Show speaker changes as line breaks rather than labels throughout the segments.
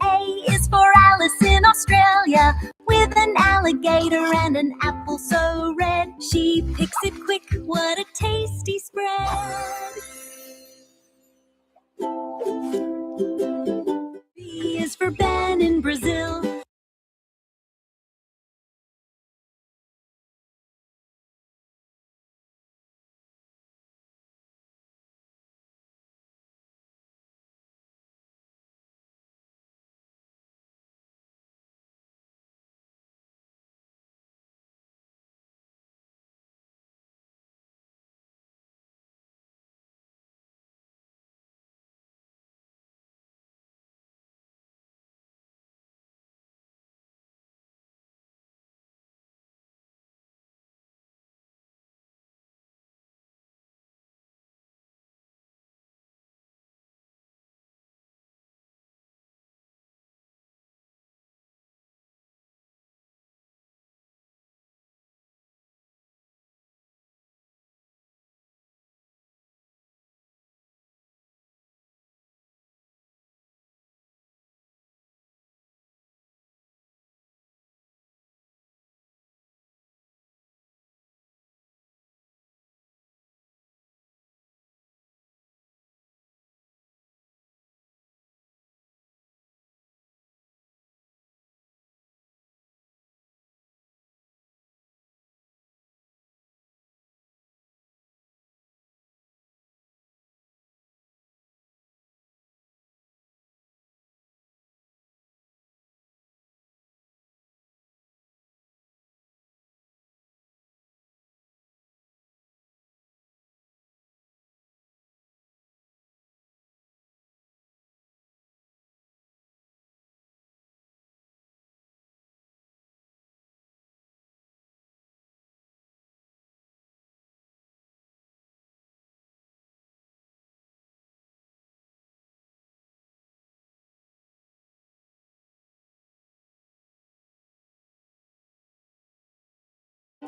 A is for Alice in Australia, with an alligator and an apple so red. She picks it quick, what a tasty spread. B is for Ben in Brazil.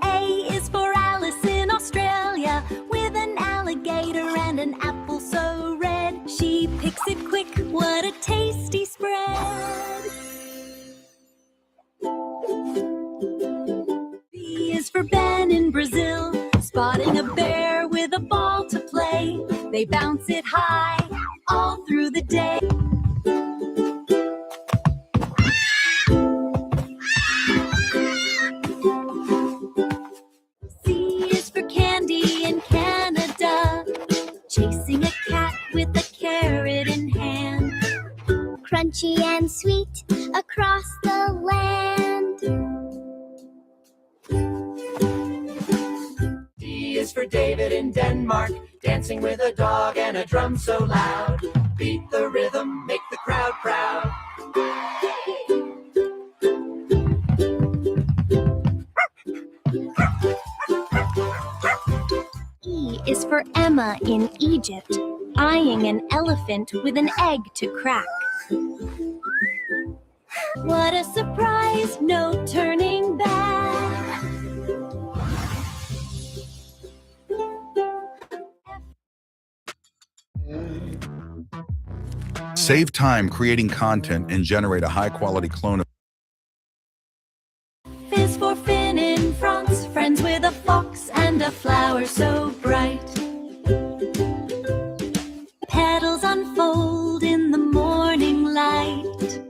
A is for Alice in Australia, with an alligator and an apple so red. She picks it quick, what a tasty spread. B is for Ben in Brazil, spotting a bear with a ball to play. They bounce it high all through the day. C is for Candy in Canada, chasing a cat with a carrot in hand.
Crunchy and sweet across the land.
D is for David in Denmark, dancing with a dog and a drum so loud. Beat the rhythm, make the crowd proud.
E is for Emma in Egypt, eyeing an elephant with an egg to crack. What a surprise, no turning back.
Save time creating content and generate a high-quality clone of
F is for Finn in France, friends with a fox and a flower so bright. Petals unfold in the morning light.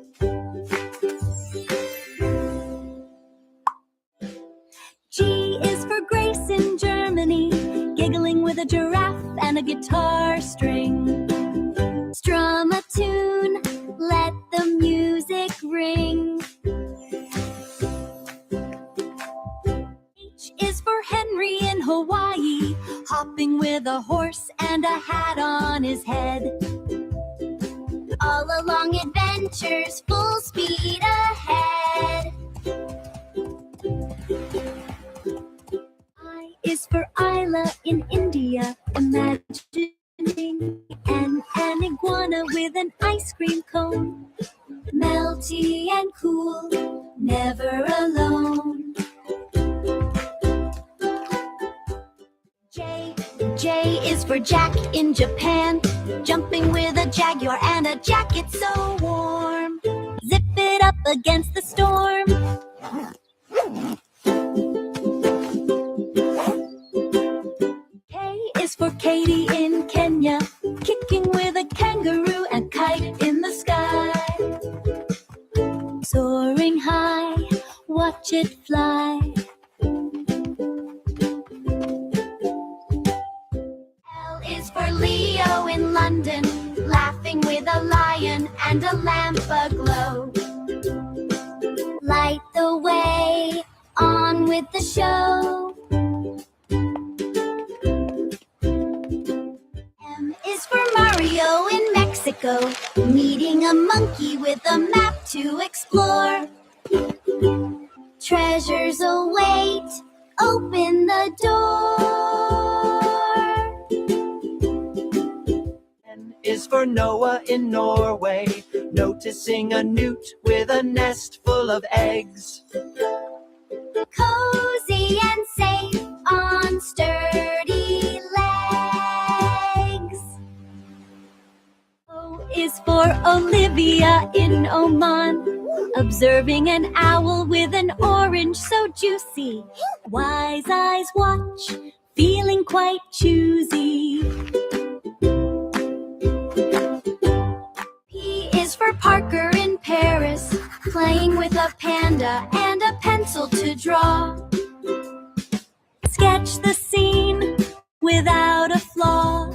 G is for Grace in Germany, giggling with a giraffe and a guitar string. Strum a tune, let the music ring. H is for Henry in Hawaii, hopping with a horse and a hat on his head.
All along adventures, full speed ahead.
I is for Isla in India, imagining an iguana with an ice cream cone. Melty and cool, never alone. J is for Jack in Japan, jumping with a jaguar and a jacket so warm. up against the storm. K is for Katie in Kenya, kicking with a kangaroo and kite in the sky. Soaring high, watch it fly. L is for Leo in London, laughing with a lion and a lamp aglow. Light the way, on with the show. M is for Mario in Mexico, meeting a monkey with a map to explore. Treasures await, open the door.
N is for Noah in Norway, noticing a newt with a nest full of eggs.
Cozy and safe on sturdy legs.
O is for Olivia in Oman, observing an owl with an orange so juicy. Wise eyes watch, feeling quite choosy.
P is for Parker in Paris, playing with a panda and a pencil to draw.
Sketch the scene without a flaw.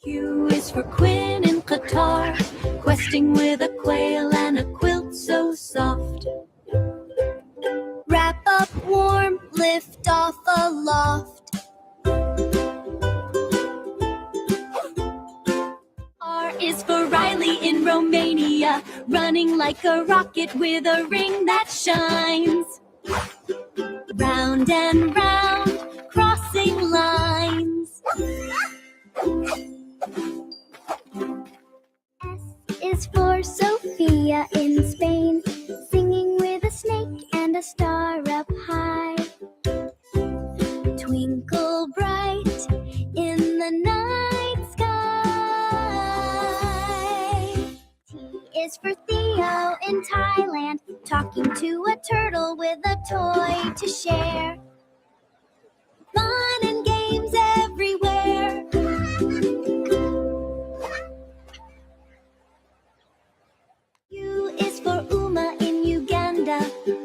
Q is for Quinn in Qatar, questing with a quail and a quilt so soft.
Wrap up warm, lift off aloft.
R is for Riley in Romania, running like a rocket with a ring that shines. Round and round, crossing lines.
S is for Sophia in Spain, singing with a snake and a star up high. Twinkle bright in the night sky. T is for Theo in Thailand, talking to a turtle with a toy to share.
Fun and games everywhere. U is for Uma in Uganda,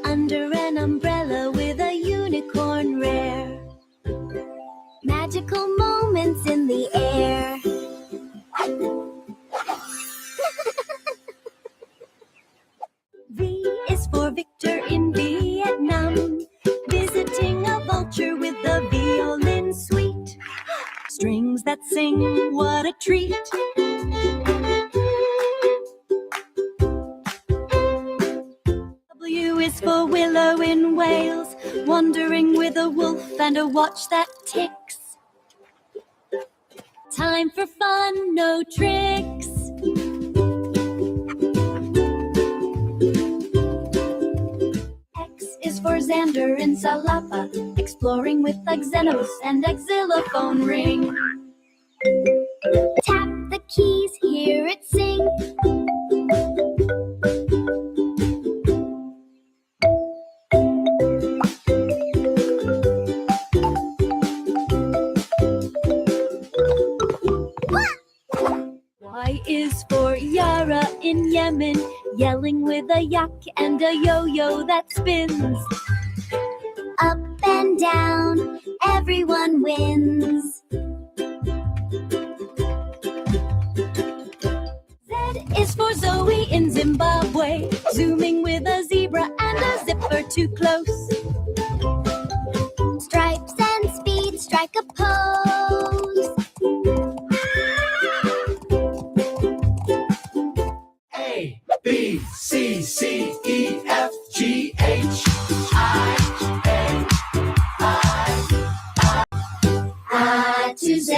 under an umbrella with a unicorn rare.
Magical moments in the air.
V is for Victor in Vietnam, visiting a vulture with a violin suite. Strings that sing, what a treat. W is for Willow in Wales, wandering with a wolf and a watch that ticks. Time for fun, no tricks. X is for Xander in Salapa, exploring with a Xenos and a xylophone ring.
Tap the keys, hear it sing.
Y is for Yara in Yemen, yelling with a yak and a yo-yo that spins.
Up and down, everyone wins.
Z is for Zoe in Zimbabwe, zooming with a zebra and a zipper too close.
Stripes and speed, strike a pose.
A, B, C, C, E, F, G, H, I,
A to Z,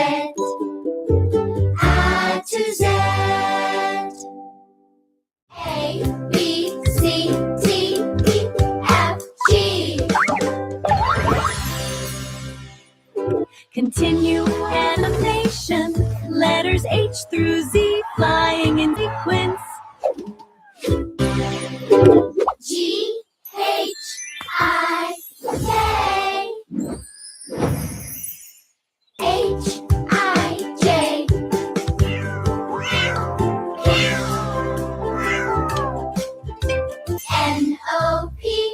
A to Z. A, B, C, D, E, F, G.
Continue animation, letters H through Z flying in sequence.
G-H-I-J-H-I-J N-O-P-Q-R-S-T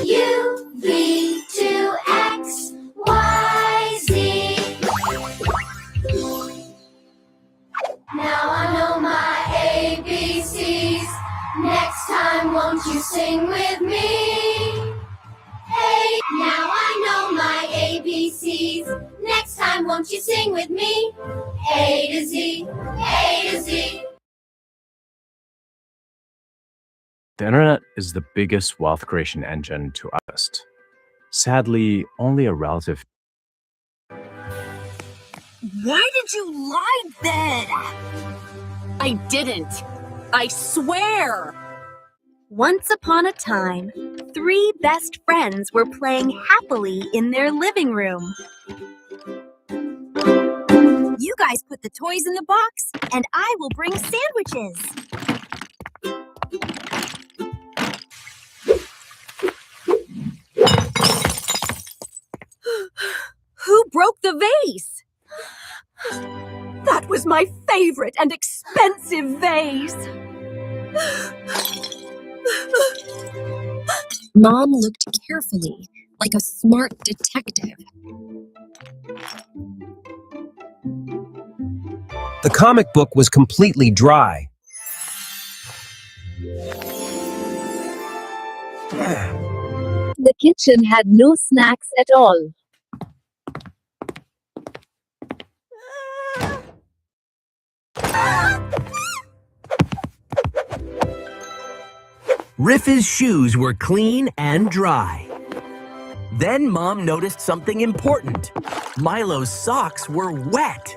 U-V-2-X-Y-Z. Now I know my ABCs. Next time, won't you sing with me? Hey, now I know my ABCs. Next time, won't you sing with me? A to Z, A to Z.
The internet is the biggest wealth creation engine to us. Sadly, only a relative.
Why did you lie then? I didn't. I swear. Once upon a time, 3 best friends were playing happily in their living room. You guys put the toys in the box, and I will bring sandwiches. Who broke the vase? That was my favorite and expensive vase.
Mom looked carefully, like a smart detective.
The comic book was completely dry.
The kitchen had no snacks at all.
Riff's shoes were clean and dry. Then Mom noticed something important. Milo's socks were wet.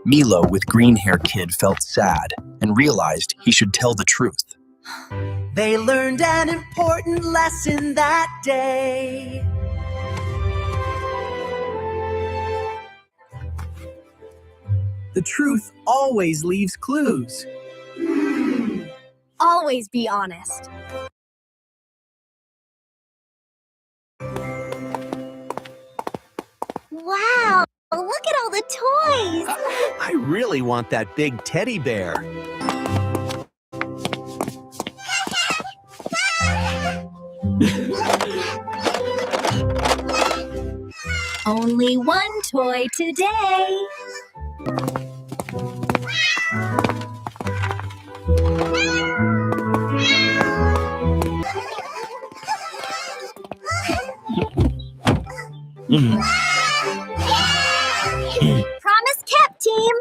Milo, with green hair kid, felt sad and realized he should tell the truth.
They learned an important lesson that day. The truth always leaves clues.
Always be honest.
Wow, look at all the toys.
I really want that big teddy bear.
Only one toy today.
Promise kept, team.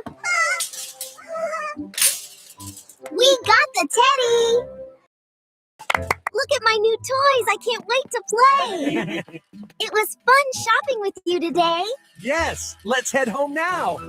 We got the teddy. Look at my new toys. I can't wait to play. It was fun shopping with you today.
Yes, let's head home now.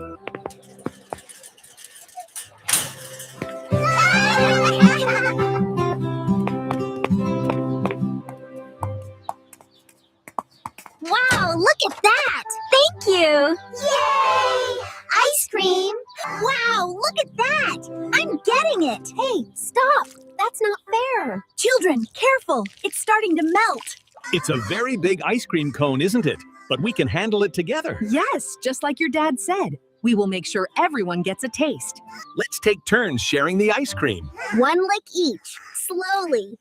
Wow, look at that.
Thank you.
Yay! Ice cream. Wow, look at that. I'm getting it.
Hey, stop. That's not fair. Children, careful. It's starting to melt.
It's a very big ice cream cone, isn't it? But we can handle it together.
Yes, just like your dad said. We will make sure everyone gets a taste.
Let's take turns sharing the ice cream.
One lick each, slowly.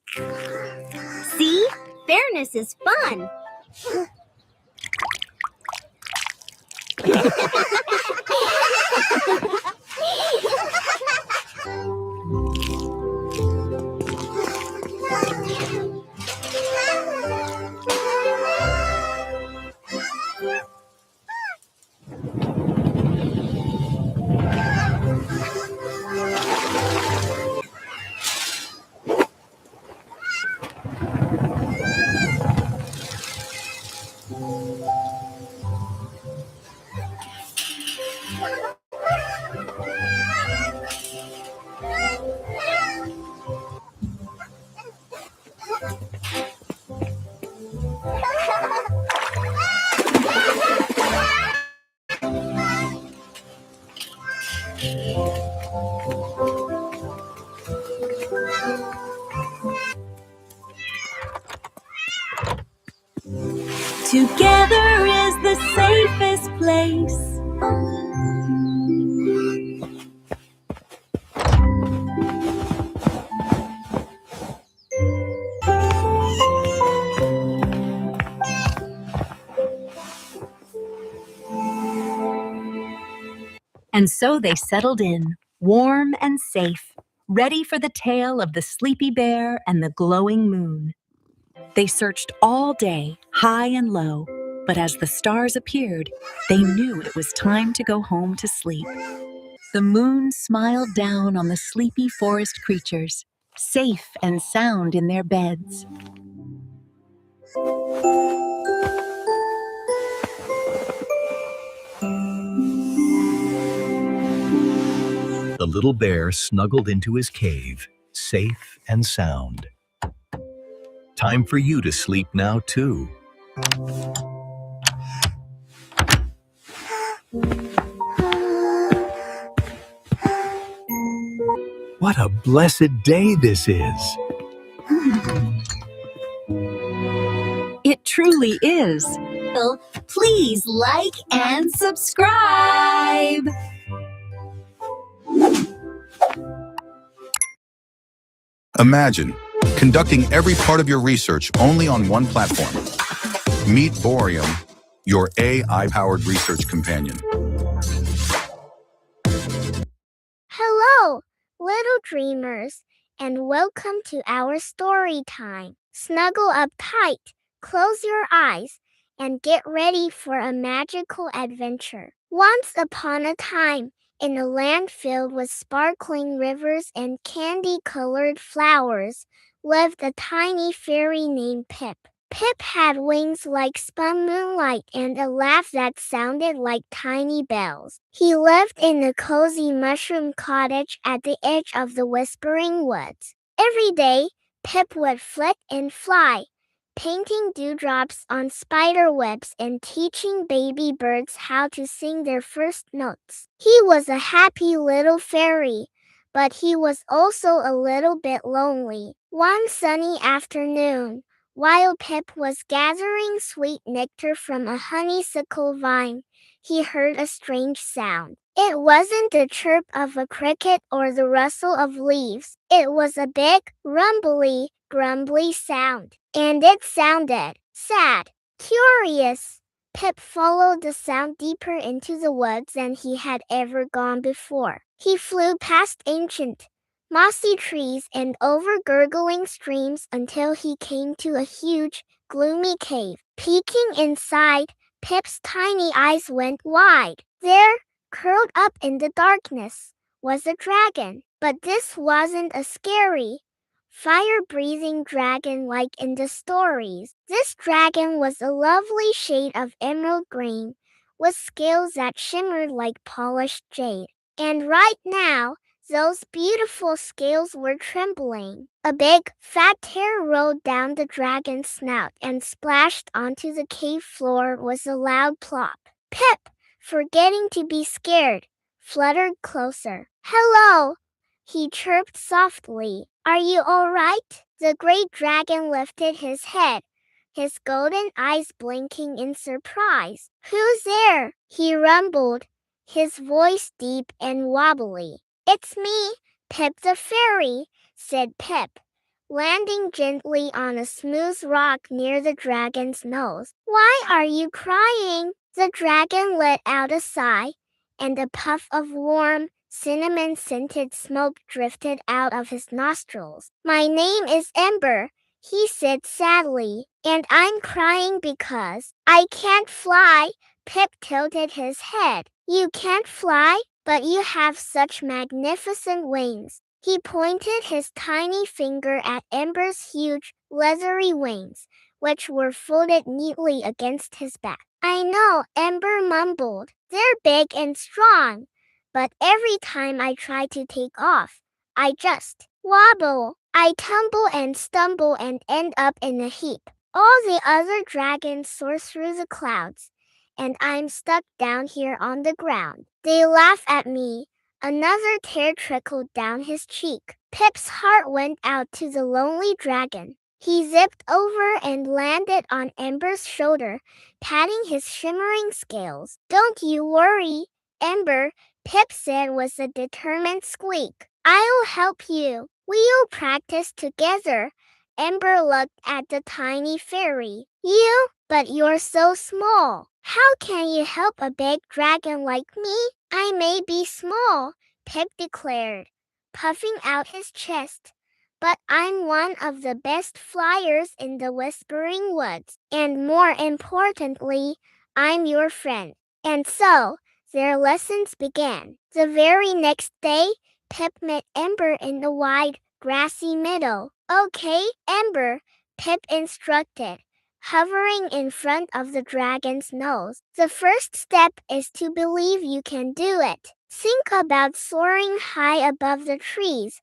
See? Fairness is fun.
Together is the safest place.
And so they settled in, warm and safe, ready for the tale of the sleepy bear and the glowing moon. They searched all day, high and low, but as the stars appeared, they knew it was time to go home to sleep. The moon smiled down on the sleepy forest creatures, safe and sound in their beds.
The little bear snuggled into his cave, safe and sound. Time for you to sleep now, too. What a blessed day this is!
It truly is.
So please like and subscribe.
Imagine conducting every part of your research only on one platform. Meet Boreum, your AI-powered research companion.
Hello, little dreamers, and welcome to our story time. Snuggle up tight, close your eyes, and get ready for a magical adventure. Once upon a time, in a land filled with sparkling rivers and candy-colored flowers, lived a tiny fairy named Pip. Pip had wings like spun moonlight and a laugh that sounded like tiny bells. He lived in a cozy mushroom cottage at the edge of the whispering woods. Every day, Pip would flit and fly, painting dewdrops on spider webs and teaching baby birds how to sing their first notes. He was a happy little fairy, but he was also a little bit lonely. One sunny afternoon, while Pip was gathering sweet nectar from a honeysuckle vine, he heard a strange sound. It wasn't the chirp of a cricket or the rustle of leaves. It was a big, rumbly, grumbly sound. And it sounded sad. Curious, Pip followed the sound deeper into the woods than he had ever gone before. He flew past ancient, mossy trees and over gurgling streams until he came to a huge, gloomy cave. Peeking inside, Pip's tiny eyes went wide. There, curled up in the darkness, was a dragon. But this wasn't a scary, fire-breathing dragon like in the stories. This dragon was a lovely shade of emerald green, with scales that shimmered like polished jade. And right now, those beautiful scales were trembling. A big, fat tear rolled down the dragon's snout and splashed onto the cave floor with a loud plop. Pip, forgetting to be scared, fluttered closer. "Hello," he chirped softly. "Are you all right?" The great dragon lifted his head, his golden eyes blinking in surprise. "Who's there?" he rumbled, his voice deep and wobbly. "It's me, Pip the fairy," said Pip, landing gently on a smooth rock near the dragon's nose. "Why are you crying?" The dragon let out a sigh, and a puff of warm, cinnamon-scented smoke drifted out of his nostrils. "My name is Ember," he said sadly, "and I'm crying because I can't fly." Pip tilted his head. "You can't fly? But you have such magnificent wings." He pointed his tiny finger at Ember's huge, leathery wings, which were folded neatly against his back. "I know," Ember mumbled. "They're big and strong, but every time I try to take off, I just wobble. I tumble and stumble and end up in a heap. All the other dragons soar through the clouds, and I'm stuck down here on the ground. They laugh at me. Another tear trickled down his cheek. Pip's heart went out to the lonely dragon. He zipped over and landed on Ember's shoulder, patting his shimmering scales. "Don't you worry, Ember," Pip said with a determined squeak. "I'll help you. We'll practice together." Ember looked at the tiny fairy. But you're so small. How can you help a big dragon like me?" "I may be small," Pip declared, puffing out his chest, "but I'm one of the best flyers in the Whispering Woods. And more importantly, I'm your friend." And so, their lessons began. The very next day, Pip met Ember in the wide, grassy meadow. "Okay, Ember," Pip instructed, hovering in front of the dragon's nose. "The first step is to believe you can do it. Think about soaring high above the trees,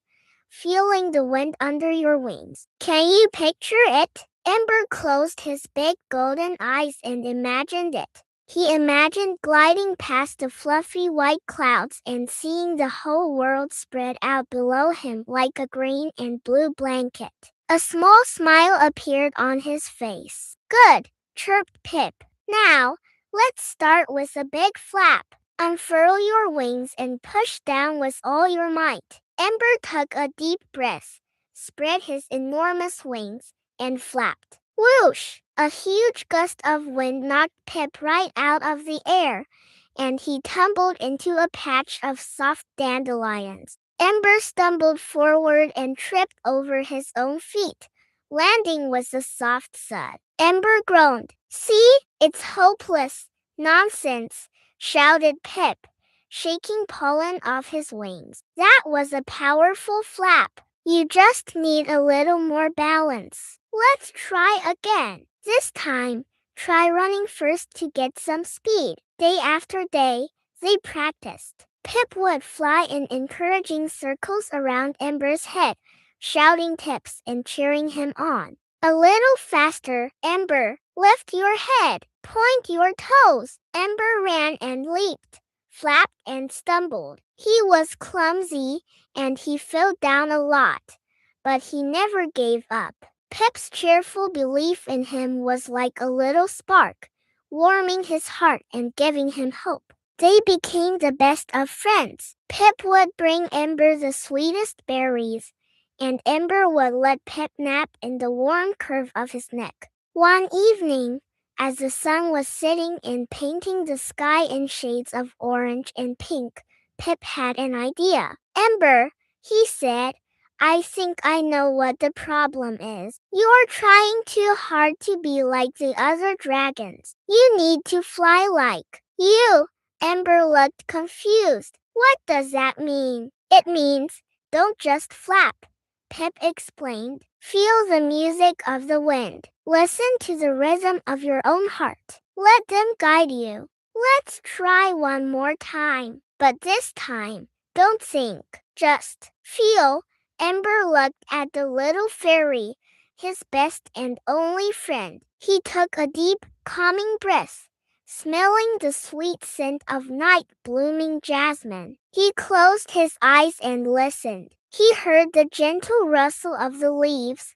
feeling the wind under your wings. Can you picture it?" Ember closed his big golden eyes and imagined it. He imagined gliding past the fluffy white clouds and seeing the whole world spread out below him like a green and blue blanket. A small smile appeared on his face. "Good," chirped Pip. "Now, let's start with a big flap. Unfurl your wings and push down with all your might." Ember took a deep breath, spread his enormous wings, and flapped. Whoosh! A huge gust of wind knocked Pip right out of the air, and he tumbled into a patch of soft dandelions. Ember stumbled forward and tripped over his own feet, landing with a soft thud. Ember groaned. "See? It's hopeless." "Nonsense," shouted Pip, shaking pollen off his wings. "That was a powerful flap. You just need a little more balance. Let's try again. This time, try running first to get some speed." Day after day, they practiced. Pip would fly in encouraging circles around Ember's head, shouting tips and cheering him on. "A little faster, Ember. Lift your head. Point your toes." Ember ran and leaped, flapped and stumbled. He was clumsy, and he fell down a lot, but he never gave up. Pip's cheerful belief in him was like a little spark, warming his heart and giving him hope. They became the best of friends. Pip would bring Ember the sweetest berries, and Ember would let Pip nap in the warm curve of his neck. One evening, as the sun was setting and painting the sky in shades of orange and pink, Pip had an idea. "Ember," he said, "I think I know what the problem is. You're trying too hard to be like the other dragons. You need to fly like you." Ember looked confused. "What does that mean?" "It means, don't just flap," Pip explained. "Feel the music of the wind. Listen to the rhythm of your own heart. Let them guide you." "Let's try one more time. But this time, don't think. Just feel." Ember looked at the little fairy, his best and only friend. He took a deep, calming breath, smelling the sweet scent of night-blooming jasmine. He closed his eyes and listened. He heard the gentle rustle of the leaves,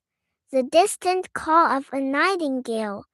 the distant call of a nightingale,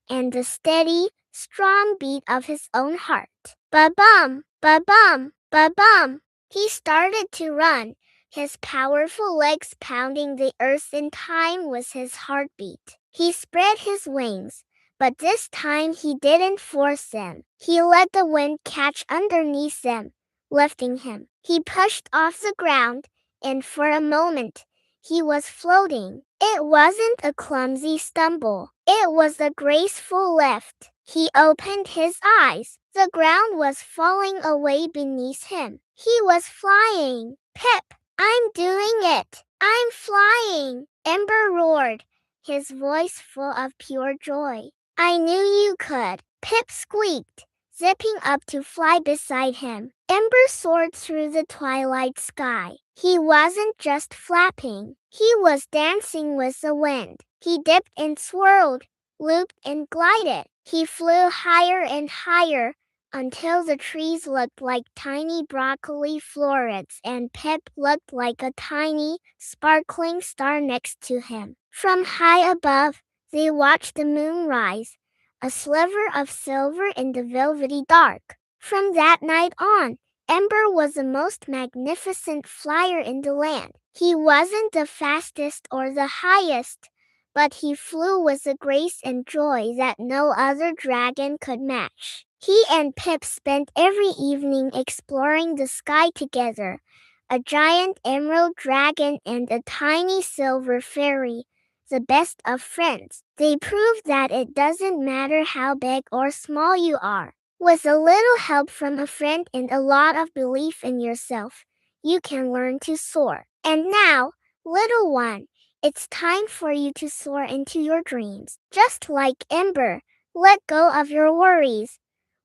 and the steady, strong beat of his own heart. Ba-bum, ba-bum, ba-bum. He started to run, his powerful legs pounding the earth in time with his heartbeat. He spread his wings, but this time he didn't force them. He let the wind catch underneath them, lifting him. He pushed off the ground, and for a moment, he was floating. It wasn't a clumsy stumble. It was a graceful lift. He opened his eyes. The ground was falling away beneath him. He was flying. "Pip, I'm doing it! I'm flying!" Ember roared, his voice full of pure joy. "I knew you could," Pip squeaked, zipping up to fly beside him. Ember soared through the twilight sky. He wasn't just flapping. He was dancing with the wind. He dipped and swirled, looped and glided. He flew higher and higher, until the trees looked like tiny broccoli florets and Pip looked like a tiny, sparkling star next to him. From high above, they watched the moon rise, a sliver of silver in the velvety dark. From that night on, Ember was the most magnificent flyer in the land. He wasn't the fastest or the highest, but he flew with a grace and joy that no other dragon could match. He and Pip spent every evening exploring the sky together, a giant emerald dragon and a tiny silver fairy, the best of friends. They proved that it doesn't matter how big or small you are. With a little help from a friend and a lot of belief in yourself, you can learn to soar. And now, little one, it's time for you to soar into your dreams. Just like Ember, let go of your worries.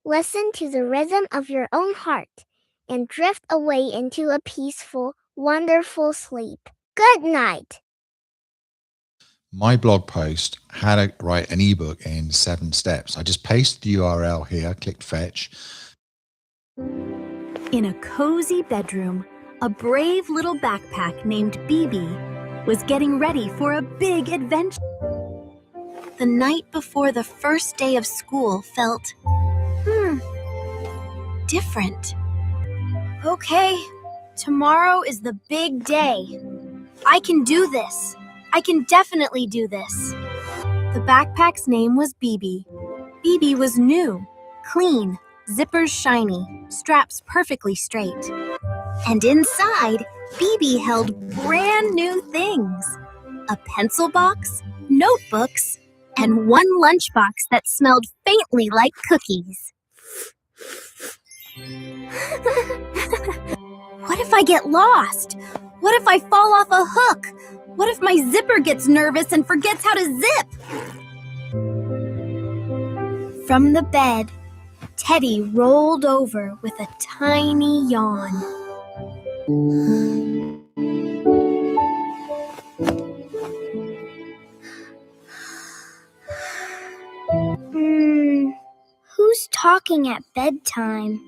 Listen to the rhythm of your own heart and drift away into a peaceful, wonderful sleep. Good night.
My blog post, how to write an ebook in 7 steps. I just pasted the URL here, clicked fetch.
In a cozy bedroom, a brave little backpack named BB was getting ready for a big adventure. The night before the first day of school felt, different.
Okay, tomorrow is the big day. I can do this. I can definitely do this.
The backpack's name was BB. BB was new, clean, zippers shiny, straps perfectly straight. And inside, BB held brand new things. A pencil box, notebooks, and one lunchbox that smelled faintly like cookies.
What if I get lost? What if I fall off a hook? What if my zipper gets nervous and forgets how to zip? From the bed, Teddy rolled over with a tiny yawn. Who's talking at bedtime?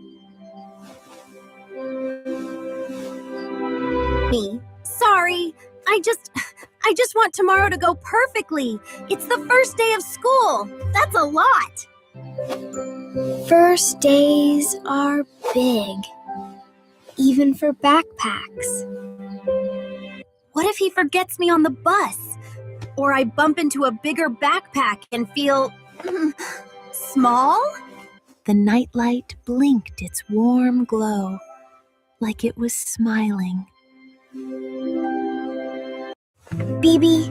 Me. Sorry, I just want tomorrow to go perfectly. It's the first day of school. That's a lot.
First days are big, even for backpacks.
What if he forgets me on the bus? Or I bump into a bigger backpack and feel small? The nightlight blinked its warm glow, like it was smiling.
BB,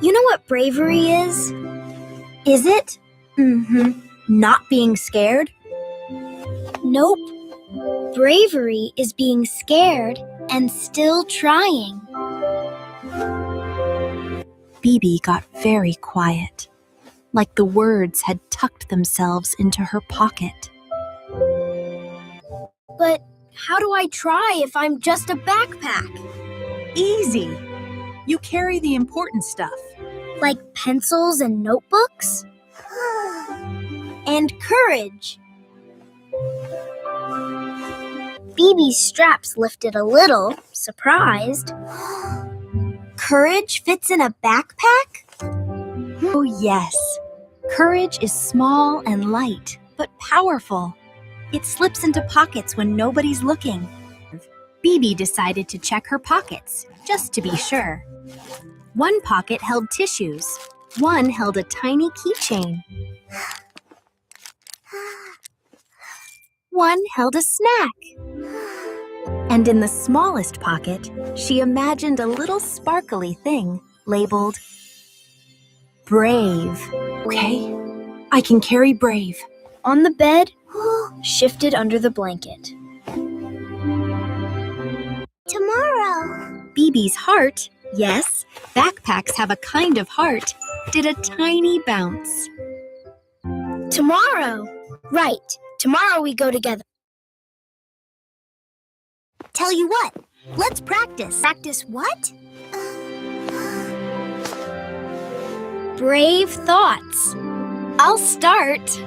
you know what bravery is? Is it?
Not being scared?
Nope. Bravery is being scared and still trying.
BB got very quiet, like the words had tucked themselves into her pocket.
But how do I try if I'm just a backpack?
Easy. You carry the important stuff.
Like pencils and notebooks? And courage. BB's straps lifted a little, surprised. Courage fits in a backpack?
Oh, yes. Courage is small and light, but powerful. It slips into pockets when nobody's looking. BB decided to check her pockets, just to be sure. One pocket held tissues. One held a tiny keychain. One held a snack. And in the smallest pocket, she imagined a little sparkly thing labeled Brave. Okay, I can carry Brave.
On the bed, shifted under the blanket. Tomorrow.
BB's heart, yes, backpacks have a kind of heart, did a tiny bounce.
Tomorrow. Right. Tomorrow we go together.
Tell you what, let's practice.
Practice what? Brave thoughts. I'll start.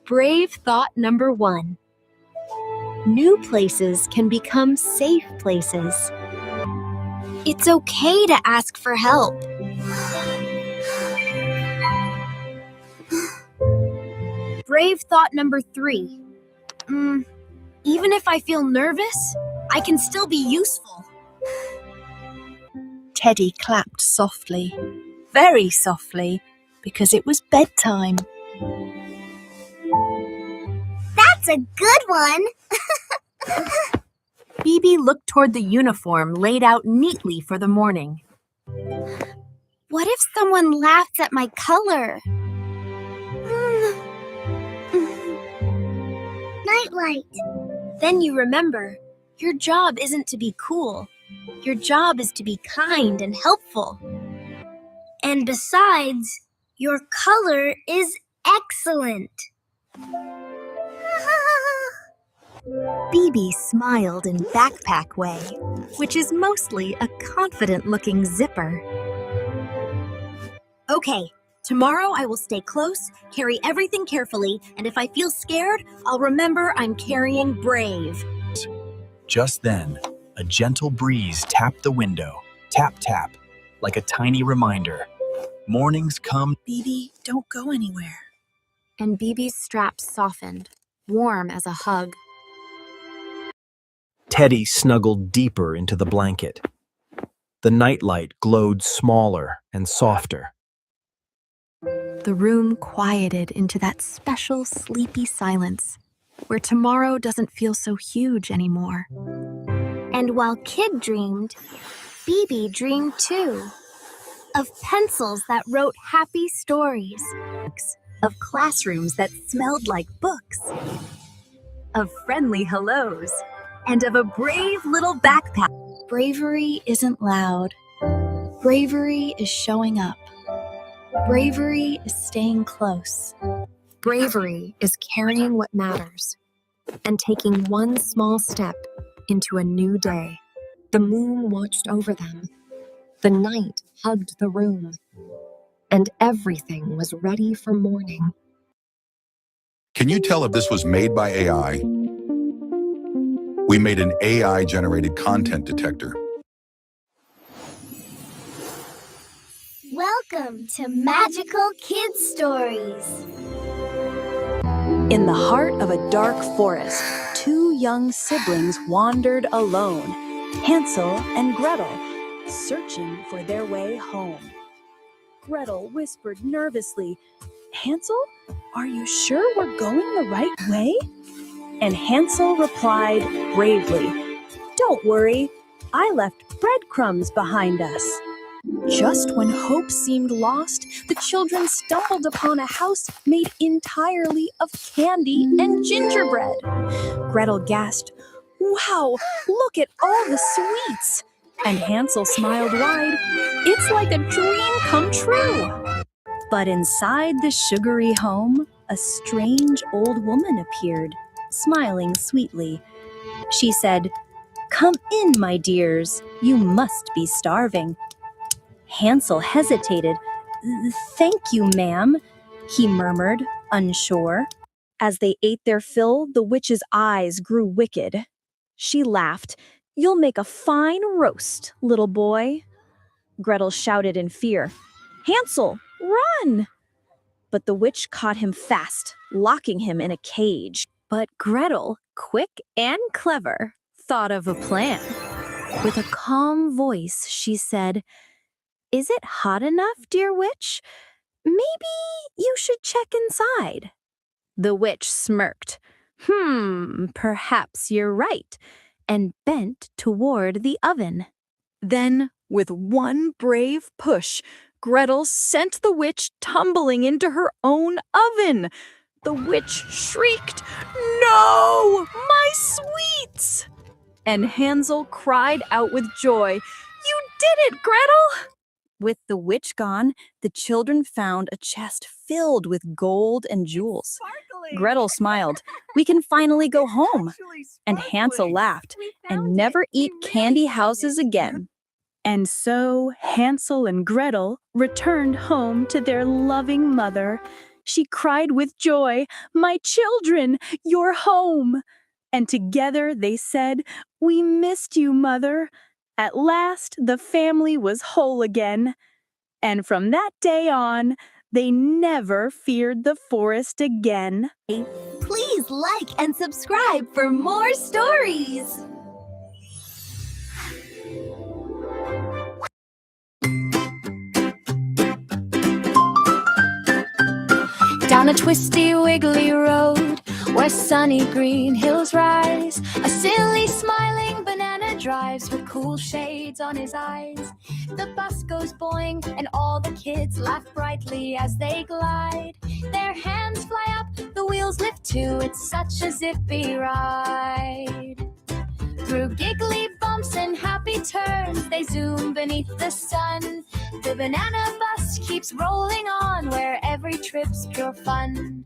Brave thought number 1. New places can become safe places.
It's okay to ask for help. Brave thought number 3. Even if I feel nervous, I can still be useful.
Teddy clapped softly, very softly, because it was bedtime.
That's a good one.
Bibi looked toward the uniform laid out neatly for the morning.
What if someone laughs at my color?
Nightlight.
Then you remember, your job isn't to be cool. Your job is to be kind and helpful. And besides, your color is excellent.
Bibi smiled in backpack way, which is mostly a confident-looking zipper.
Okay, tomorrow I will stay close, carry everything carefully, and if I feel scared, I'll remember I'm carrying Brave.
Just then, a gentle breeze tapped the window. Tap, tap, like a tiny reminder. Mornings come.
Bibi, don't go anywhere. And Bibi's straps softened, warm as a hug.
Teddy snuggled deeper into the blanket. The nightlight glowed smaller and softer.
The room quieted into that special sleepy silence, where tomorrow doesn't feel so huge anymore.
And while Kid dreamed, Bibi dreamed too. Of pencils that wrote happy stories.
Of classrooms that smelled like books. Of friendly hellos. And of a brave little backpack. Bravery isn't loud. Bravery is showing up. Bravery is staying close. Bravery is carrying what matters and taking one small step into a new day. The moon watched over them. The night hugged the room. And everything was ready for morning.
Can you tell if this was made by AI? We made an AI-generated content detector.
Welcome to Magical Kid Stories.
In the heart of a dark forest, 2 young siblings wandered alone, Hansel and Gretel, searching for their way home. Gretel whispered nervously, "Hansel, are you sure we're going the right way?" And Hansel replied bravely, "Don't worry, I left breadcrumbs behind us." Just when hope seemed lost, the children stumbled upon a house made entirely of candy and gingerbread. Gretel gasped, "Wow, look at all the sweets!" And Hansel smiled wide, "It's like a dream come true." But inside the sugary home, a strange old woman appeared, smiling sweetly. She said, "Come in, my dears, you must be starving." Hansel hesitated. "Thank you, ma'am," he murmured, unsure. As they ate their fill, the witch's eyes grew wicked. She laughed. "You'll make a fine roast, little boy." Gretel shouted in fear, "Hansel, run!" But the witch caught him fast, locking him in a cage. But Gretel, quick and clever, thought of a plan. With a calm voice, she said, "Is it hot enough, dear witch? Maybe you should check inside." The witch smirked. Perhaps you're right," and bent toward the oven. Then, with one brave push, Gretel sent the witch tumbling into her own oven. The witch shrieked, "No, my sweets!" And Hansel cried out with joy, "You did it, Gretel!" With the witch gone, the children found a chest filled with gold and jewels. Gretel smiled, "We can finally go home." And Hansel laughed, "and never eat candy houses again." And so Hansel and Gretel returned home to their loving mother, She cried with joy, "My children, you're home!" And together they said, "We missed you, Mother." At last, the family was whole again. And from that day on, they never feared the forest again.
Please like and subscribe for more stories.
Down a twisty, wiggly road where sunny green hills rise, a silly, smiling banana drives with cool shades on his eyes. The bus goes boing and all the kids laugh brightly as they glide. Their hands fly up, the wheels lift too, it's such a zippy ride. Through giggly bumps and happy turns, they zoom beneath the sun. The banana bus keeps rolling on, where every trip's pure fun.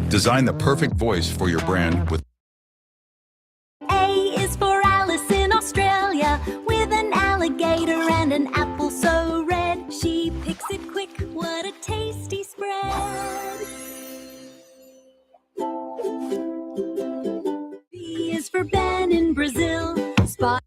Design the perfect voice for your brand with
A is for Alice in Australia, with an alligator and an apple so red. She picks it quick, what a tasty spread. B is for Ben in Brazil. Spot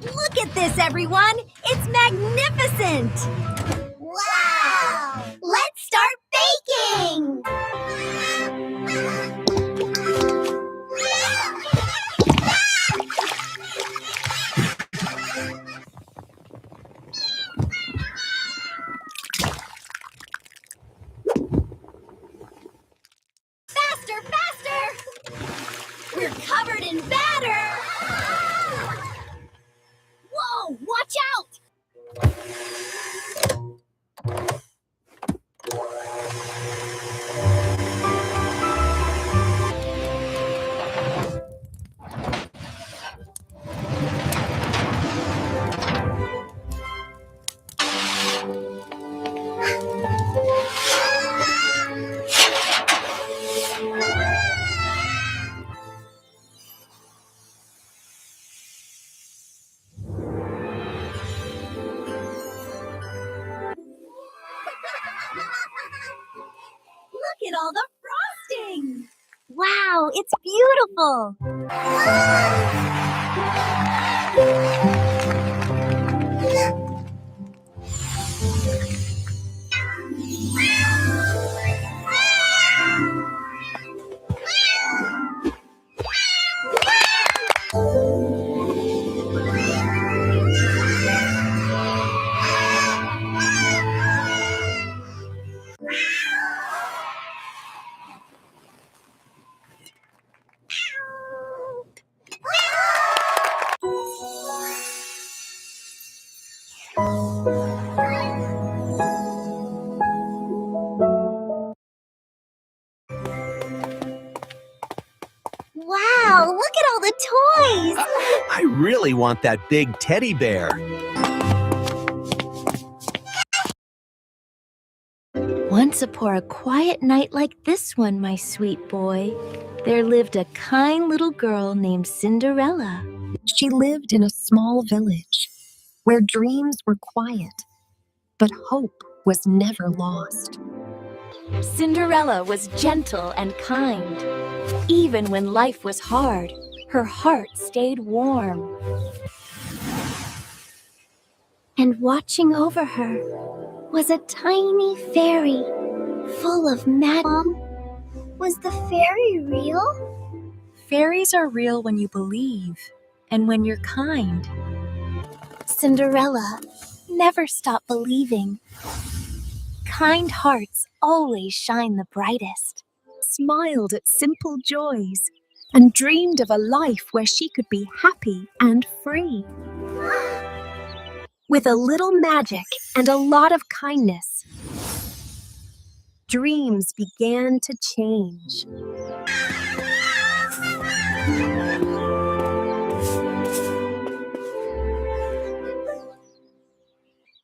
Look at this, everyone! It's magnificent!
Wow! Let's start baking!
Faster, faster! We're covered in batter! Whoa, watch out! Look at all the frosting!
Wow, it's beautiful!
Wow, look at all the toys!
I really want that big teddy bear.
Once upon a quiet night like this one, my sweet boy, there lived a kind little girl named Cinderella.
She lived in a small village where dreams were quiet, but hope was never lost.
Cinderella was gentle and kind. Even when life was hard, her heart stayed warm.
And watching over her was a tiny fairy full of magic. Mom, was the fairy real?
Fairies are real when you believe and when you're kind.
Cinderella never stopped believing.
Kind hearts always shine the brightest.
Smiled at simple joys and dreamed of a life where she could be happy and free. With a little magic and a lot of kindness, dreams began to change.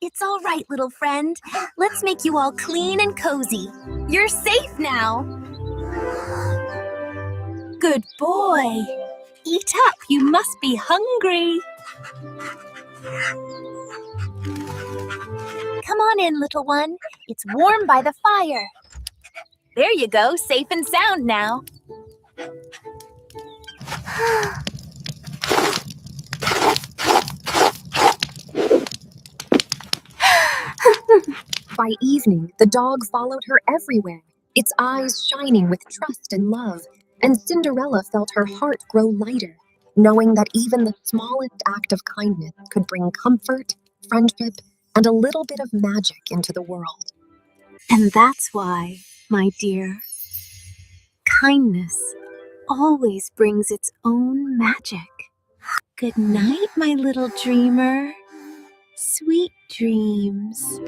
It's all right, little friend. Let's make you all clean and cozy. You're safe now. Good boy. Eat up, you must be hungry. Come on in, little one. It's warm by the fire. There you go, safe and sound now.
By evening, the dog followed her everywhere, its eyes shining with trust and love, and Cinderella felt her heart grow lighter, knowing that even the smallest act of kindness could bring comfort, friendship, and a little bit of magic into the world.
And that's why, my dear, kindness always brings its own magic. Good night, my little dreamer. Sweet dreams.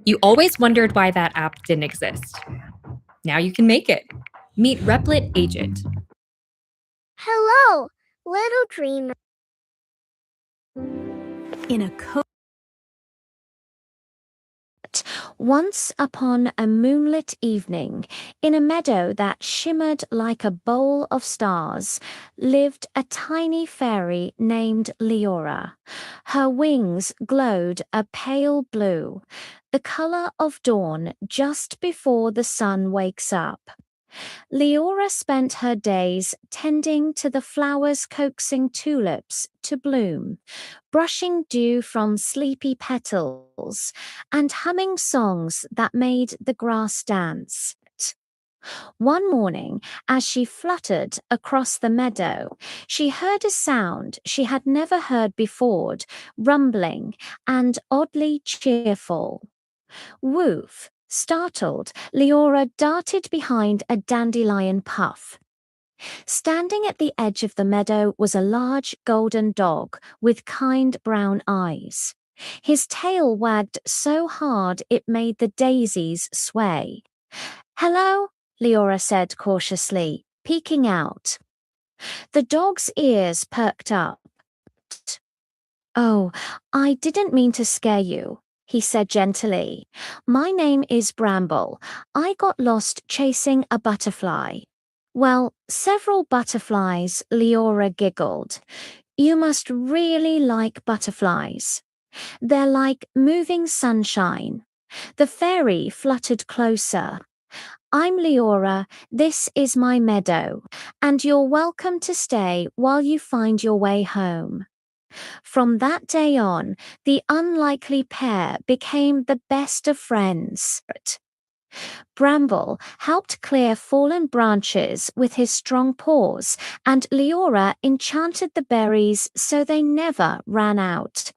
You always wondered why that app didn't exist. Now you can make it. Meet Replit Agent.
Hello, little dreamer.
In a
Once upon a moonlit evening, in a meadow that shimmered like a bowl of stars, lived a tiny fairy named Leora. Her wings glowed a pale blue, the color of dawn just before the sun wakes up. Leora spent her days tending to the flowers, coaxing tulips to bloom, brushing dew from sleepy petals, and humming songs that made the grass dance. One morning, as she fluttered across the meadow, she heard a sound she had never heard before, rumbling and oddly cheerful. Woof! Startled, Leora darted behind a dandelion puff. Standing at the edge of the meadow was a large golden dog with kind brown eyes. His tail wagged so hard it made the daisies sway. "Hello," Leora said cautiously, peeking out. The dog's ears perked up. "Oh, I didn't mean to scare you," he said gently. "My name is Bramble. I got lost chasing a butterfly." "Well, several butterflies," Leora giggled. "You must really like butterflies. They're like moving sunshine." The fairy fluttered closer. "I'm Leora, this is my meadow, and you're welcome to stay while you find your way home." From that day on, the unlikely pair became the best of friends. Bramble helped clear fallen branches with his strong paws, and Leora enchanted the berries so they never ran out.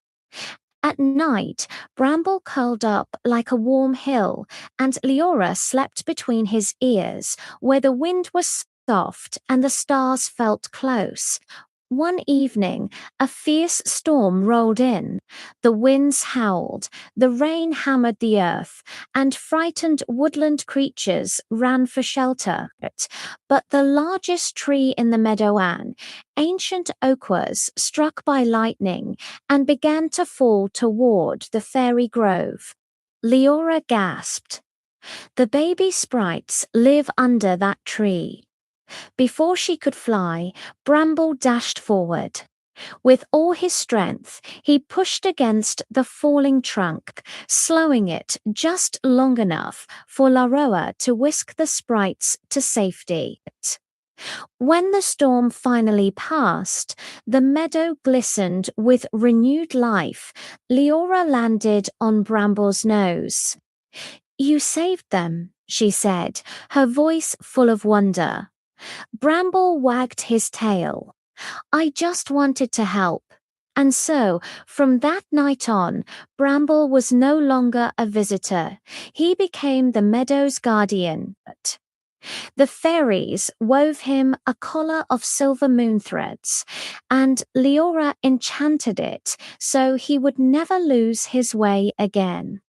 At night, Bramble curled up like a warm hill, and Leora slept between his ears, where the wind was soft and the stars felt close. One evening, a fierce storm rolled in. The winds howled, the rain hammered the earth, and frightened woodland creatures ran for shelter. But the largest tree in the meadow, an ancient oak, was struck by lightning and began to fall toward the fairy grove. Leora gasped. The baby sprites live under that tree. Before she could fly, Bramble dashed forward. With all his strength, he pushed against the falling trunk, slowing it just long enough for Laroa to whisk the sprites to safety. When the storm finally passed, the meadow glistened with renewed life. Leora landed on Bramble's nose. "You saved them," she said, her voice full of wonder. Bramble wagged his tail. "I just wanted to help." And so, from that night on, Bramble was no longer a visitor. He became the meadow's guardian. The fairies wove him a collar of silver moon threads, and Leora enchanted it so he would never lose his way again.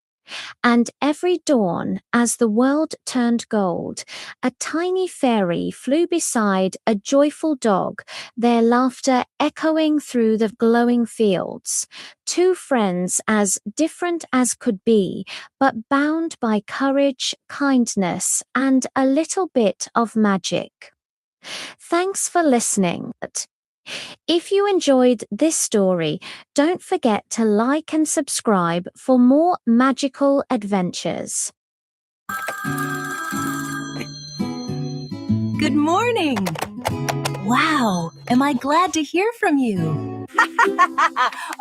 And every dawn, as the world turned gold, a tiny fairy flew beside a joyful dog, their laughter echoing through the glowing fields. Two friends as different as could be, but bound by courage, kindness, and a little bit of magic. Thanks for listening. If you enjoyed this story, don't forget to like and subscribe for more magical adventures.
Good morning. Wow, am I glad to hear from you.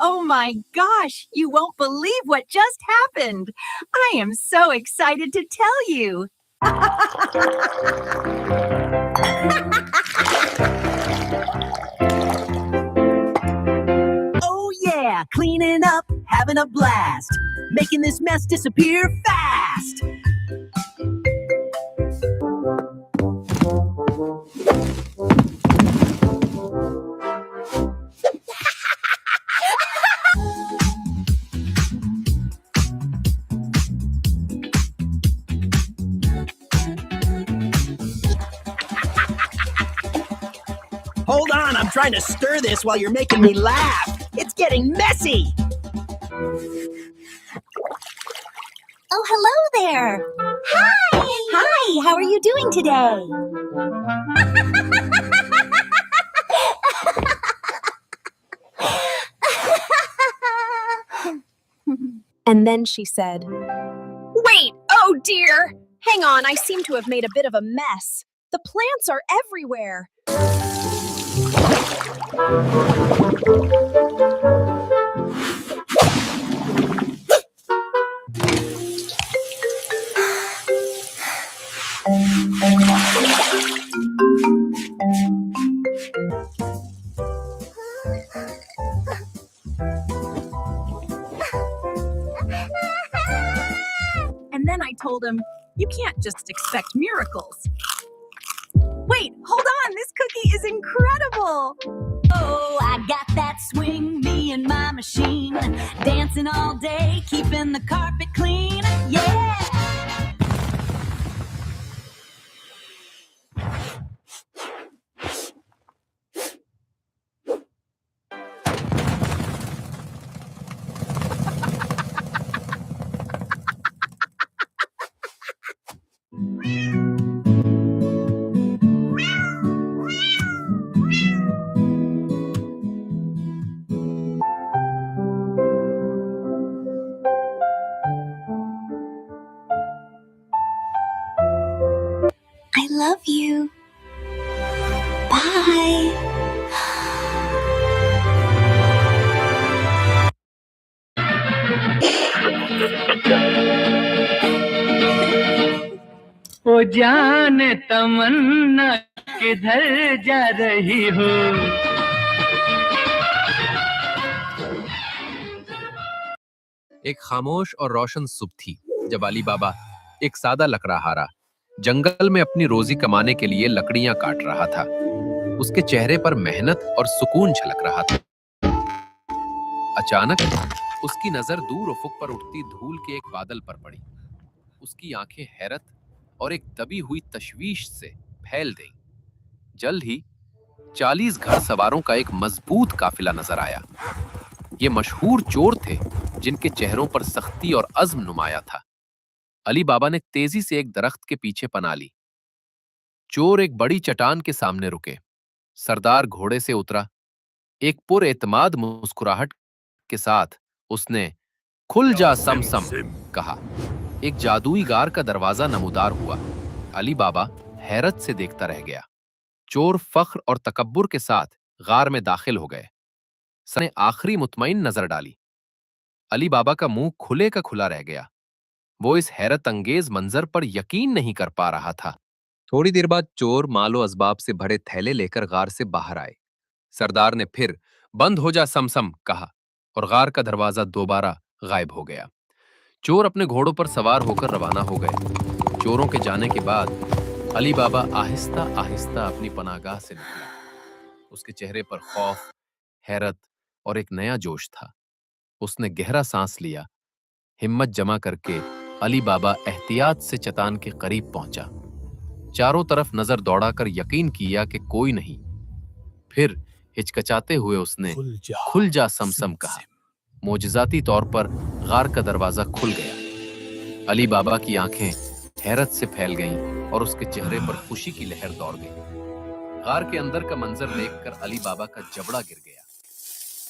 Oh my gosh, you won't believe what just happened. I am so excited to tell you.
Oh yeah, cleaning up, having a blast, making this mess disappear fast. Hold on, I'm trying to stir this while you're making me laugh. It's getting messy.
Oh, hello there. Hi. Hi, how are you doing today?
And then she said, "Wait! Oh dear! Hang on, I seem to have made a bit of a mess. The plants are everywhere."
And then I told him, you can't just expect miracles. Wait, hold on, this cookie is incredible.
Oh, I got that swing, me and my machine, dancing all day, keeping the carpet clean. Yeah!
I love you. Bye.
ओ जाने तमन्ना किधर जा रही हो।
एक खामोश और रोशन सुबह थी जब अली बाबा, एक सादा लकड़हारा, जंगल में अपनी रोजी कमाने के लिए लकड़ियां काट रहा था। उसके चेहरे पर मेहनत और सुकून झलक रहा था। अचानक उसकी नजर दूर उफुक पर उठती धूल के एक बादल पर पड़ी। उसकी आंखें हैरत और एक दबी हुई तशवीश से फैल गईं। जल्द ही 40 घर सवारों का एक मजबूत काफिला नजर आया। ये मशहूर चोर थे जिनके चेहरों पर सख्ती और अज़्म नुमाया था। अली बाबा ने तेजी से एक दरख्त के पीछे पनाह ली। चोर एक बड़ी चट्टान के सामने रुके। सरदार घोड़े से उतरा। एक पुरएतमाद मुस्कुराहट के साथ उसने खुल जा समसम कहा। एक जादुई गार का दरवाजा नमूदार हुआ। अली बाबा हैरत से देखता रह गया। चोर फख्र और तकब्बुर के साथ गार में दाखिल हो गए। सने आखिरी मुतमईन नजर डाली। अली बाबा का मुंह खुले का खुला रह गया। वो इस हैरत अंगेज मंजर पर यकीन नहीं कर पा रहा था। थोड़ी देर बाद चोर मालो असबाब से भरे थैले लेकर गार से बाहर आए। सरदार ने फिर बंद हो जा समसम कहा और गार का दरवाजा दोबारा गायब हो गया। चोर अपने घोड़ों पर सवार होकर रवाना हो गए। चोरों के जाने के बाद अली बाबा आहिस्ता आहिस्ता अपनी पनाहगाह से निकला। उसके चेहरे पर खौफ, हैरत और एक नया जोश था। उसने गहरा सांस लिया। हिम्मत जमा करके अली बाबा एहतियात से चट्टान के करीब पहुंचा। चारों तरफ नजर दौड़ाकर यकीन किया कि कोई नहीं। फिर हिचकचाते हुए उसने खुल जा समसम कहा। मोजज़ाती तौर पर गार का दरवाजा खुल गया। अली बाबा की आंखें हैरत से फैल गईं और उसके चेहरे पर खुशी की लहर दौड़ गई। गार के अंदर का मंजर देखकर अली बाबा का जबड़ा गिर गया।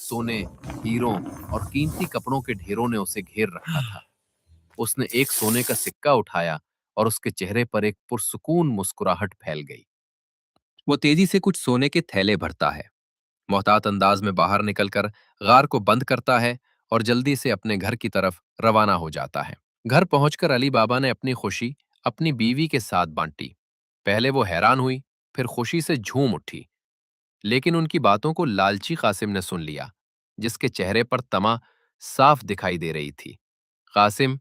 सोने, हीरों और कीमती कपड़ों के ढेरों ने उसे घेर रखा था। उसने एक सोने का सिक्का उठाया और उसके चेहरे पर एक पुरसुकून मुस्कुराहट फैल गई। वो तेजी से कुछ सोने के थैले भरता है, मोहतात अंदाज में बाहर निकलकर गार को बंद करता है और जल्दी से अपने घर की तरफ रवाना हो जाता है। घर पहुंचकर अली बाबा ने अपनी खुशी अपनी बीवी के साथ बांटी। पहले वो हैरान हुई, फिर खुशी से झूम उठी। लेकिन उनकी बातों को लालची कासिम ने सुन लिया, जिसके चेहरे पर तमा साफ दिखाई दे रही थी। कासिम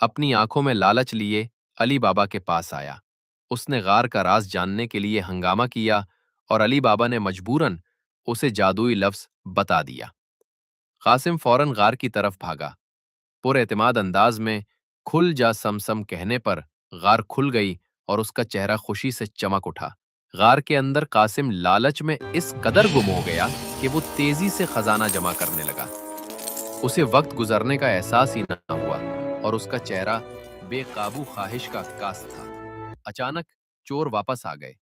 अपनी आंखों में लालच लिए अली बाबा के पास आया। उसने गार का राज जानने के लिए हंगामा किया और अली बाबा ने मजबूरन उसे जादुई लफ्ज बता दिया। कासिम फौरन गार की तरफ भागा। पुरएतमाद अंदाज में खुल जा समसम कहने पर गार खुल गई और उसका चेहरा खुशी से चमक उठा। गार के अंदर कासिम लालच में इस कदर गुम हो गया कि वो तेजी से खजाना जमा करने लगा। उसे वक्त गुजरने का एहसास ही न हुआ और उसका चेहरा बेकाबू ख्वाहिश का अक्कास था। अचानक चोर वापस आ गए।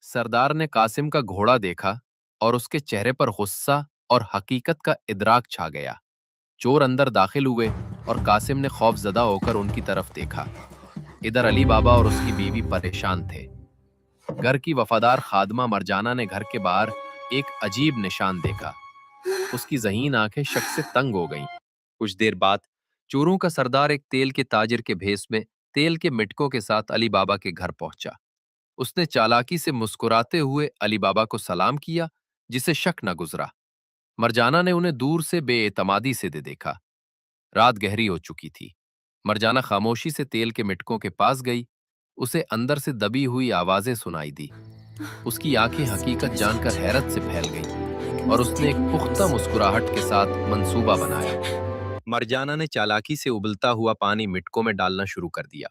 सरदार ने कासिम का घोड़ा देखा और उसके चेहरे पर गुस्सा और हकीकत का इदराक छा गया। चोर अंदर दाखिल हुए और कासिम ने खौफजदा होकर उनकी तरफ देखा। इधर अली बाबा और उसकी बीवी परेशान थे। घर की वफादार खादमा मरजाना ने घर के बाहर एक अजीब निशान देखा। उसकी ज़हीन आंखें शक से तंग हो गईं। कुछ देर बाद चोरों का सरदार एक तेल के ताजिर के भेस में तेल के मिटकों के साथ अली बाबा के घर पहुंचा। उसने चालाकी से मुस्कुराते हुए अली बाबा को सलाम किया, जिसे शक न गुजरा। मरजाना ने उन्हें दूर से बेएतमादी से देखा। रात गहरी हो चुकी थी। मरजाना खामोशी से तेल के मिटकों के पास गई। उसे अंदर से दबी हुई आवाजें सुनाई दी। उसकी आंखें हकीकत जानकर हैरत से फैल गईं और उसने एक पुख्ता मुस्कुराहट के साथ मंसूबा बनाया। मरजाना ने चालाकी से उबलता हुआ पानी मिटकों में डालना शुरू कर दिया।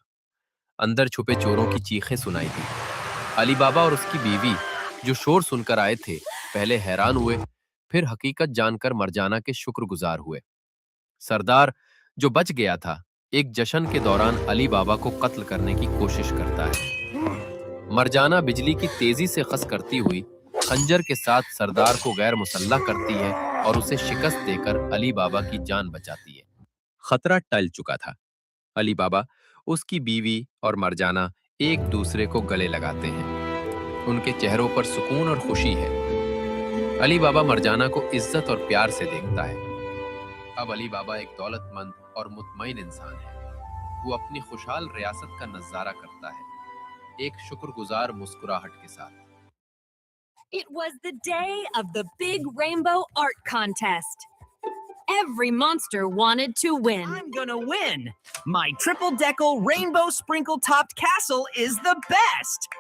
अंदर छुपे चोरों की चीखें सुनाई दी। अली बाबा और उसकी बीवी, जो शोर सुनकर आए थे, पहले हैरान हुए, फिर हकीकत जानकर मरजाना के शुक्रगुजार हुए। सरदार, जो बच गया था, एक जश्न के दौरान अली बाबा को कत्ल करने की कोशिश करता है। मरजाना बिजली की तेजी से खस करती हुई खंजर के साथ सरदार को गैर मुसल्लह करती है और उसे शिकस्त देकर अली बाबा की जान बचाती है। खतरा टल चुका था। अली बाबा, उसकी बीवी और मरजाना एक दूसरे को गले लगाते हैं। उनके चेहरों पर सुकून और खुशी है। अली बाबा मरजाना को इज्जत और प्यार से देखता है। अब अली बाबा एक दौलतमंद और मुतमईन इंसान है। वो अपनी खुशहाल रियासत का नजारा करता है, एक शुक्रगुजार मुस्कुराहट के साथ।
It was the day of the big rainbow art contest. Every monster wanted to win.
I'm gonna win! My triple-decker rainbow sprinkle-topped castle is the best!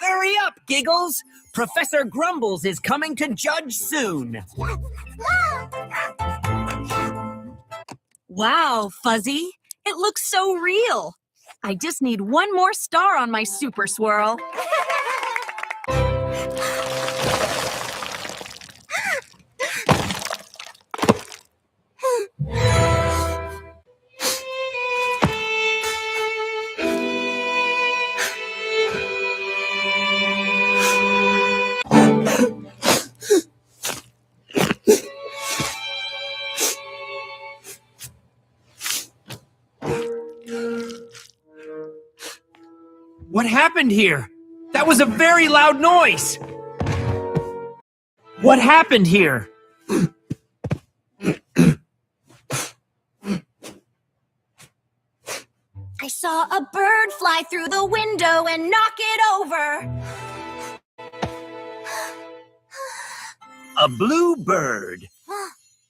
Hurry up, Giggles! Professor Grumbles is coming to judge soon.
Wow, Fuzzy. It looks so real. I just need one more star on my super swirl.
What happened here? That was a very loud noise. What happened here?
I saw a bird fly through the window and knock it over.
A blue bird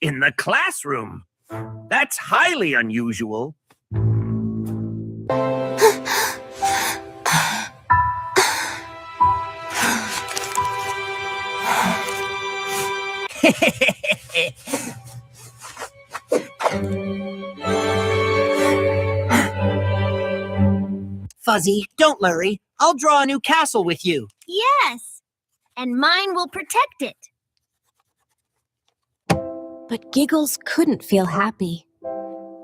in the classroom. That's highly unusual.
Fuzzy, don't worry. I'll draw a new castle with you.
Yes, and mine will protect it.
But Giggles couldn't feel happy.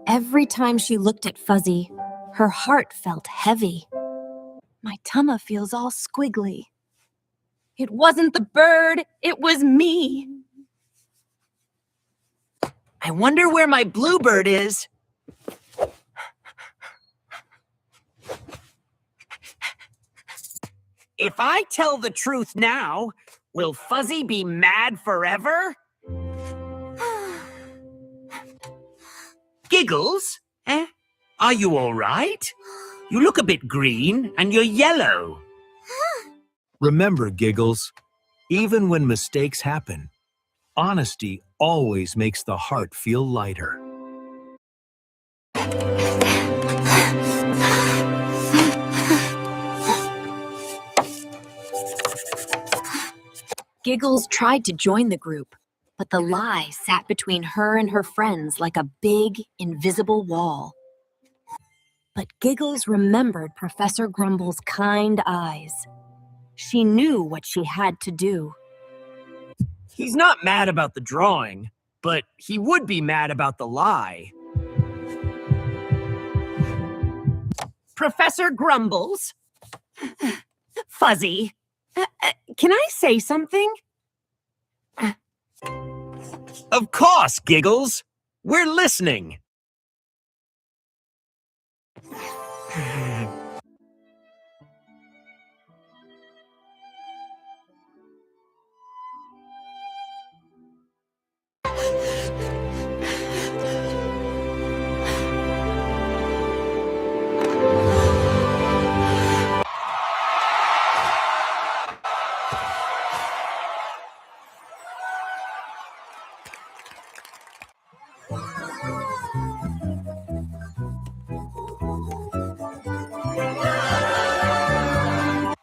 Every time she looked at Fuzzy, her heart felt heavy. My tummy feels all squiggly.
It wasn't the bird, it was me.
I wonder where my bluebird is. If I tell the truth now, will Fuzzy be mad forever? Giggles? Are you all right? You look a bit green and you're yellow.
Remember, Giggles, even when mistakes happen, honesty always makes the heart feel lighter.
Giggles tried to join the group, but the lie sat between her and her friends like a big, invisible wall. But Giggles remembered Professor Grumble's kind eyes. She knew what she had to do.
He's not mad about the drawing, but he would be mad about the lie.
Professor Grumbles? Fuzzy, can I say something?
Of course, Giggles. We're listening.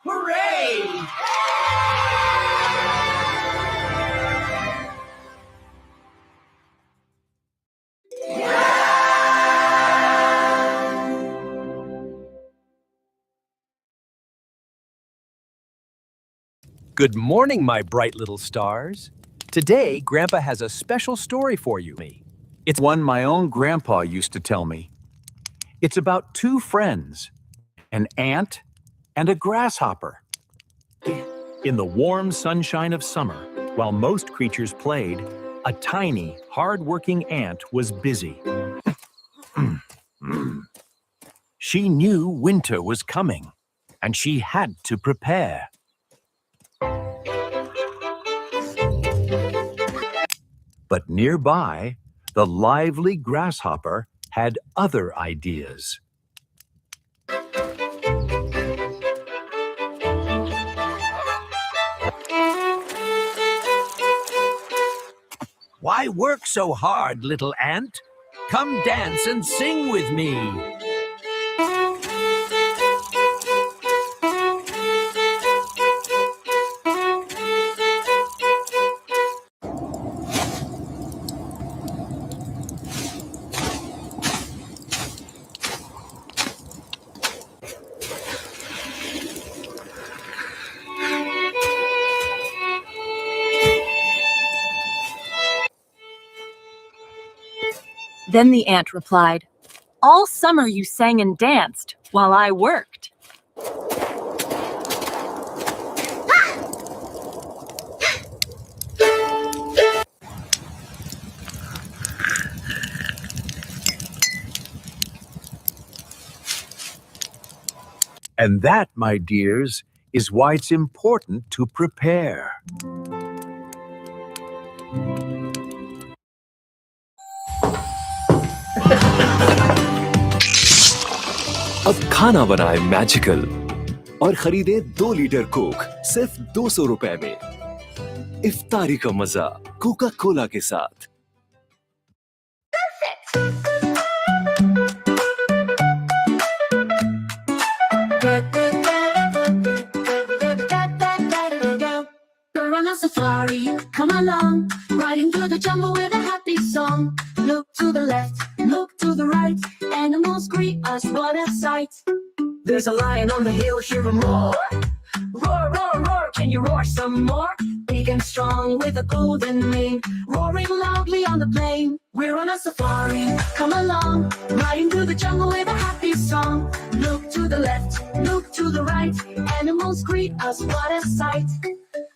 Hooray!
Good morning, my bright little stars. Today, Grandpa has a special story for you. It's one my own grandpa used to tell me. It's about two friends, an ant and a grasshopper. In the warm sunshine of summer, while most creatures played, a tiny, hard-working ant was busy. She knew winter was coming, and she had to prepare. But nearby, the lively grasshopper had other ideas.
Why work so hard, little ant? Come dance and sing with me.
Then the ant replied, "All summer you sang and danced while I worked."
And that, my dears, is why it's important to prepare.
अब खाना बनाए magical और खरीदे 2 litre Coke सिर्फ 200 रुपए में। इफ्तारी का मजा कोका कोला के साथ।
We're on a safari, come along, riding through the jungle with a happy song. Look to the left, look to the right, animals greet us, what a sight. There's a lion on the hill, hear him roar. Roar, roar, roar, can you roar some more? Big and strong with a golden mane, roaring loudly on the plain. We're on a safari, come along, riding through the jungle with a happy song. Look to the left, look to the right, animals greet us, what a sight.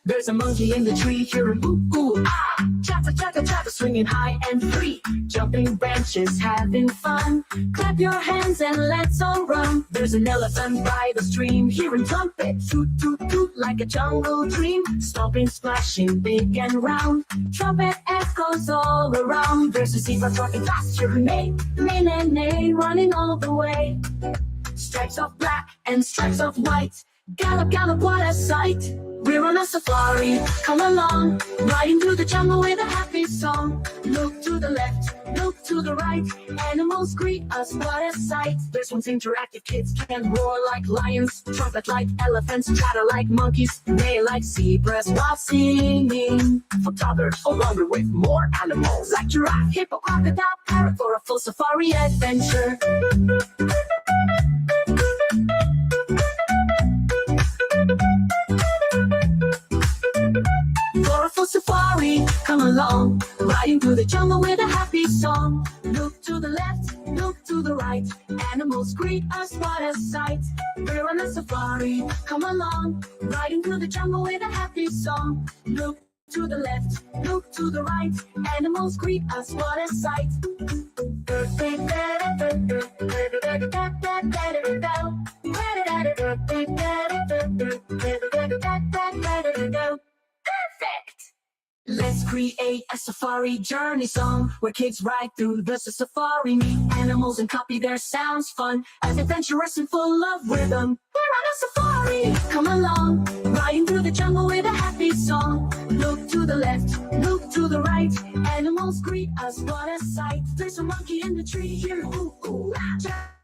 There's a monkey in the tree, hear him ooh, ooh, ah. Chatter, chatter, chatter, swinging high and free. Jumping branches, having fun. Clap your hands and let's all run. There's an elephant by the stream, hear him trumpet, toot, toot, toot, like a jungle dream. Stomping, splashing, big and round. Trumpet echoes all around. There's a zebra talking fast, hear him neigh, neigh, neigh, neigh, running all the way. Stripes of black and stripes of white. Gallop, gallop, what a sight. We're on a safari, come along, riding through the jungle with a happy song. Look to the left, look to the right, animals greet us, what a sight. This one's interactive, kids can roar like lions, trumpet like elephants, chatter like monkeys, neigh like zebras while singing. For toddlers, along with more animals like giraffe, hippo, crocodile, parrot for a full safari adventure. For a full safari, come along, riding through the jungle with a happy song. Look to the left, look to the right, animals greet us, what a sight. We're on a safari, come along, riding through the jungle with a happy song. Look to the left, look to the right, animals greet us, what a sight. Perfect! Let's create a safari journey song where kids ride through the safari, meet animals and copy their sounds. Fun and adventurous and full of rhythm. We're on a safari, come along, riding through the jungle with a happy song. Look to the left, look to the right, animals greet us, what a sight. There's a monkey in the tree, here, ooh, ooh, ah.